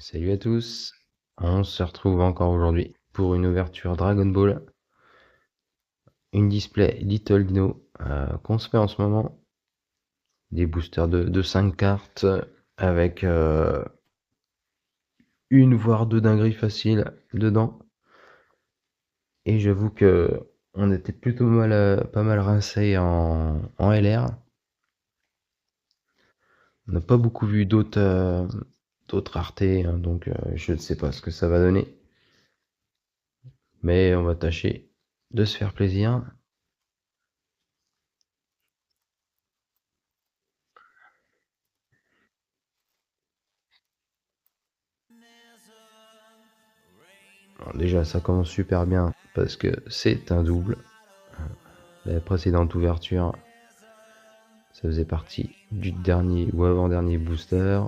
Salut à tous, on se retrouve encore aujourd'hui pour une ouverture Dragon Ball, une display Little Dino qu'on se fait en ce moment, des boosters de 5 cartes avec une voire deux dingueries faciles dedans. Et j'avoue que on était plutôt pas mal rincé en LR. On n'a pas beaucoup vu d'autres raretés, hein, donc je ne sais pas ce que ça va donner. Mais on va tâcher de se faire plaisir. Alors déjà, ça commence super bien parce que c'est un double. La précédente ouverture, ça faisait partie du dernier ou avant-dernier booster.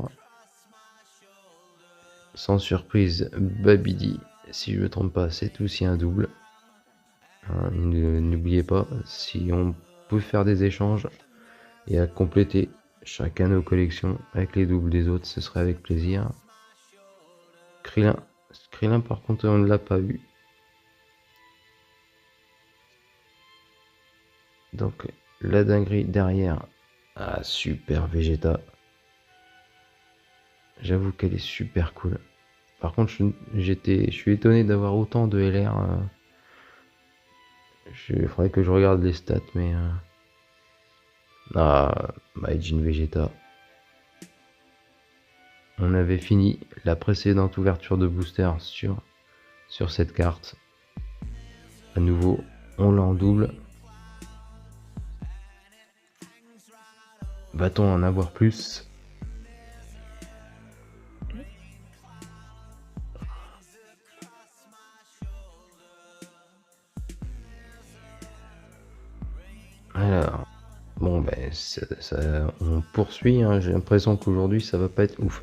Sans surprise, Babidi, si je ne me trompe pas, c'est aussi un double. Hein, n'oubliez pas, si on peut faire des échanges et à compléter chacun nos collections avec les doubles des autres, ce serait avec plaisir. Krillin, Krillin par contre, on ne l'a pas eu. Donc la dinguerie derrière, ah super Vegeta. J'avoue qu'elle est super cool. Par contre, je suis étonné d'avoir autant de LR. Il faudrait que je regarde les stats, mais Majin Vegeta. On avait fini la précédente ouverture de booster sur cette carte. À nouveau, on l'a en double. Va-t-on en avoir plus? Alors, bon ben, on poursuit, hein. J'ai l'impression qu'aujourd'hui ça va pas être ouf.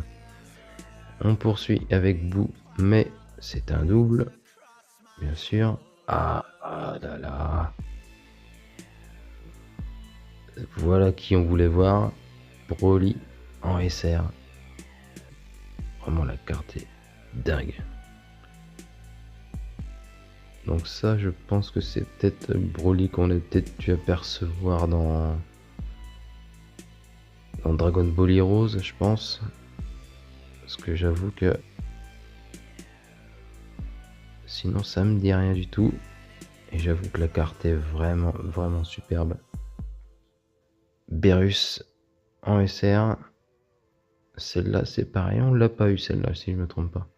On poursuit avec Boo, mais c'est un double, bien sûr. Ah là là. Voilà qui on voulait voir. Broly en SR. Vraiment la carte est dingue. Donc ça, je pense que c'est peut-être Broly qu'on a peut-être dû apercevoir dans Dragon Ball Heroes, je pense. Parce que j'avoue que sinon ça me dit rien du tout. Et j'avoue que la carte est vraiment, vraiment superbe. Berus en SR. Celle-là, c'est pareil, on l'a pas eu celle-là, si je me trompe pas.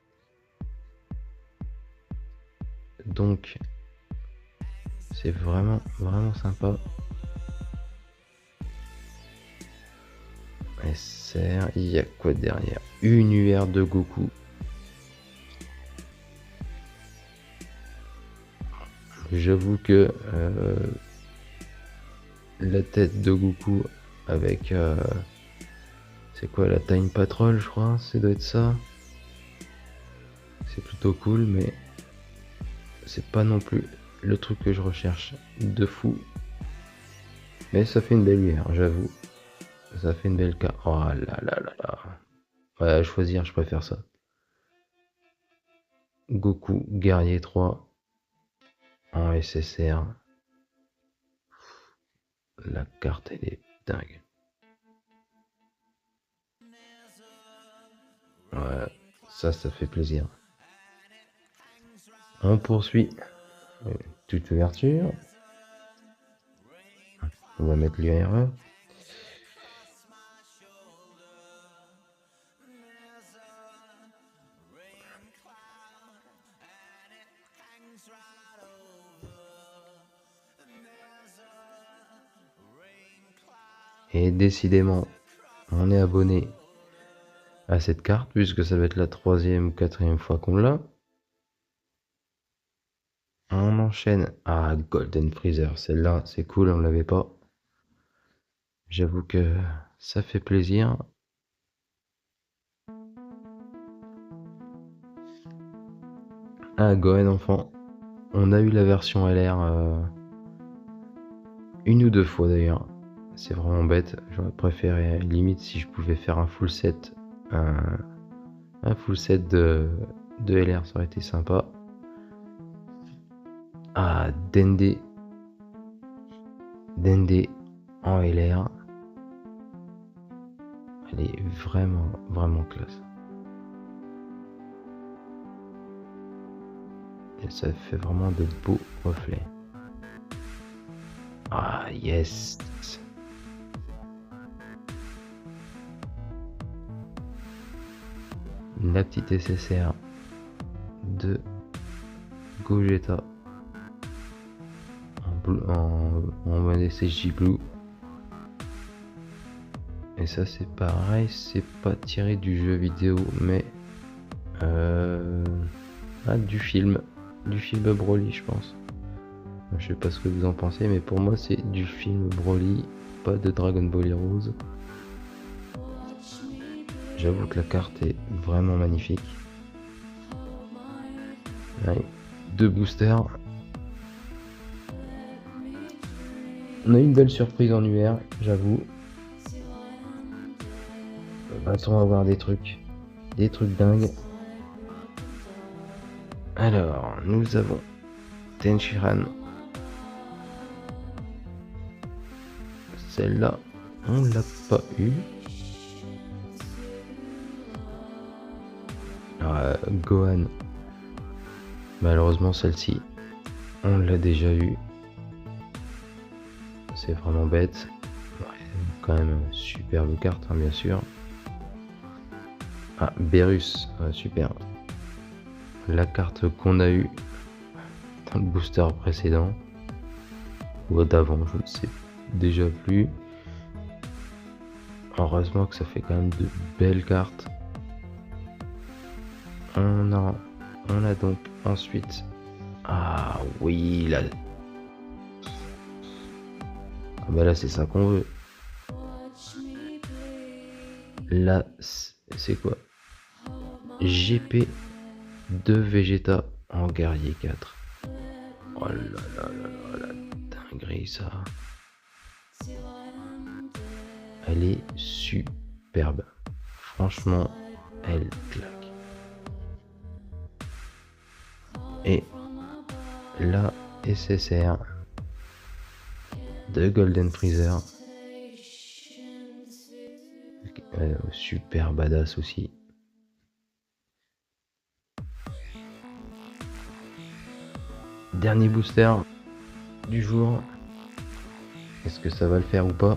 Donc, c'est vraiment, vraiment sympa. SR, il y a quoi derrière? Une UR de Goku. J'avoue que la tête de Goku avec c'est quoi, la Time Patrol, je crois, ça doit être ça. C'est plutôt cool, mais c'est pas non plus le truc que je recherche de fou. Mais ça fait une belle lumière, j'avoue. Ça fait une belle carte. Oh là là là là. Ouais, à choisir, je préfère ça. Goku Guerrier 3 en SSR. La carte, elle est dingue. Ouais, ça fait plaisir. On poursuit. Toute ouverture. On va mettre l'URE. Et décidément, on est abonné à cette carte, puisque ça va être la troisième ou quatrième fois qu'on l'a. On enchaîne. Ah, Golden Freezer, celle-là, c'est cool, on l'avait pas. J'avoue que ça fait plaisir. Ah, Gohan enfant. On a eu la version LR une ou deux fois d'ailleurs. C'est vraiment bête. J'aurais préféré, limite, si je pouvais faire un full set, un Un full set de LR, ça aurait été sympa. Ah, Dende en LR. Elle est vraiment, vraiment classe. Et ça fait vraiment de beaux reflets. Ah, yes! La petite SSR de Gogeta en mode SSJ Blue. Et ça c'est pareil, c'est pas tiré du jeu vidéo mais du film Broly je pense. Je sais pas ce que vous en pensez mais pour moi c'est du film Broly, pas de Dragon Ball Heroes. J'avoue que la carte est vraiment magnifique. Ouais, 2 boosters. On a eu une belle surprise en UR, j'avoue. Attends, on va voir des trucs dingues. Alors, nous avons Tenshinhan. Celle-là, on l'a pas eu. Gohan. Malheureusement, celle-ci, on l'a déjà eu. C'est vraiment bête. Ouais, quand même, superbe carte, hein, bien sûr. Ah, Berus, super. La carte qu'on a eue dans le booster précédent. Ou d'avant, je ne sais déjà plus. Heureusement que ça fait quand même de belles cartes. On a donc ensuite... Ah oui, là... Ah bah là c'est ça qu'on veut. Là c'est quoi? GP de Vegeta en guerrier 4. Oh là là là là, la dinguerie ça. Elle est superbe. Franchement, elle claque. Et la SSR de Golden Freezer. Super badass aussi. Dernier booster du jour. Est-ce que ça va le faire ou pas?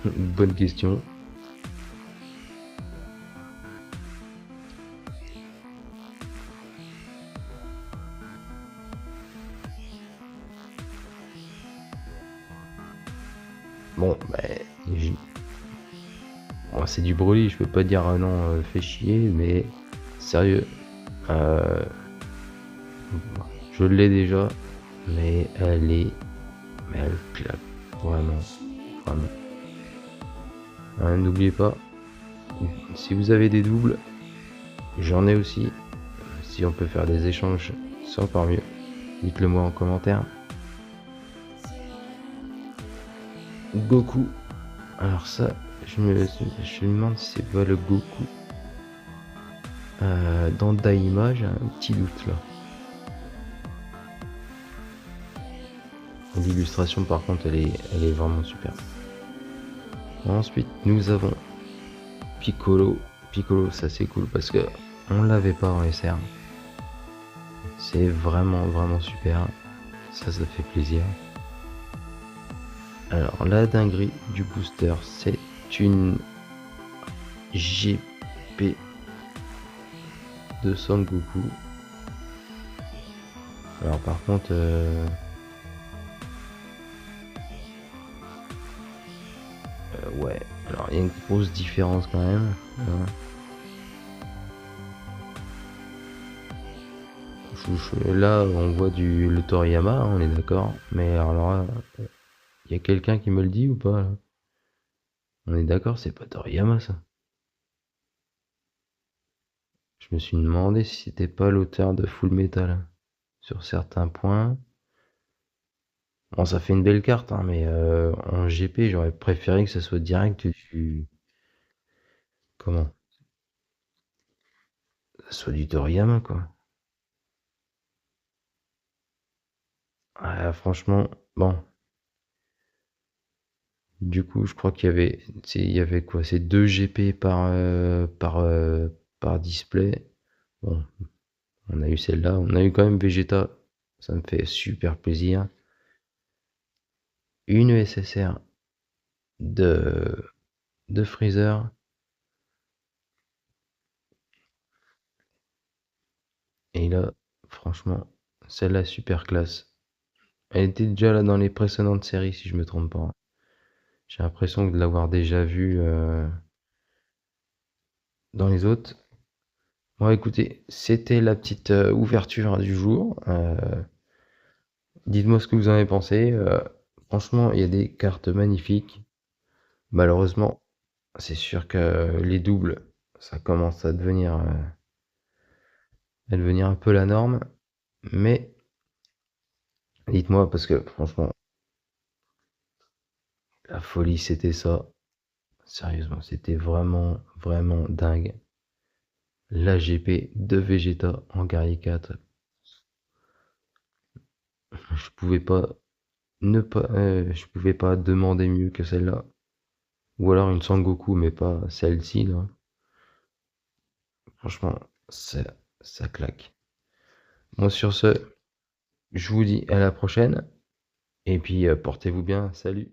Bonne question. Bon, bah, bon, c'est du Broly, je peux pas dire ah non, fais chier, mais sérieux, je l'ai déjà, mais elle claque vraiment, vraiment. N'oubliez pas, si vous avez des doubles, j'en ai aussi. Si on peut faire des échanges, c'est encore mieux. Dites-le moi en commentaire. Goku. Alors ça, je me demande si c'est pas le Goku. Dans Daima, j'ai un petit doute là. L'illustration par contre, elle est vraiment super. Ensuite, nous avons Piccolo. Piccolo, ça c'est cool parce que on l'avait pas en SR. C'est vraiment, vraiment super. Ça fait plaisir. Alors, la dinguerie du booster, c'est une GP de Son Goku. Alors, par contre, ouais, alors il y a une grosse différence quand même. Hein. Là, on voit le Toriyama, on est d'accord. Mais alors là, il y a quelqu'un qui me le dit ou pas là? On est d'accord, c'est pas Toriyama ça. Je me suis demandé si c'était pas l'auteur de Full Metal sur certains points. Bon, ça fait une belle carte, hein, mais en GP, j'aurais préféré que ça soit direct du... Comment? soit du Toriyama, quoi. Franchement, bon, du coup, je crois il y avait quoi? C'est 2 GP par display. Bon, on a eu celle-là. On a eu quand même Vegeta. Ça me fait super plaisir. Une SSR de, de Freezer. Et là, franchement, celle-là, super classe. Elle était déjà là dans les précédentes séries, si je me trompe pas. J'ai l'impression de l'avoir déjà vue dans les autres. Bon, écoutez, c'était la petite ouverture du jour. Dites-moi ce que vous en avez pensé. Franchement, il y a des cartes magnifiques. Malheureusement, c'est sûr que les doubles, ça commence à devenir un peu la norme. Mais dites-moi, parce que franchement, la folie, c'était ça. Sérieusement, c'était vraiment, vraiment dingue. L'AGP de Vegeta en Guerrier 4. Je pouvais pas je pouvais pas demander mieux que celle-là. Ou alors une Sangoku, mais pas celle-ci, là. Franchement, ça claque. Bon, sur ce, je vous dis à la prochaine. Et puis, portez-vous bien. Salut.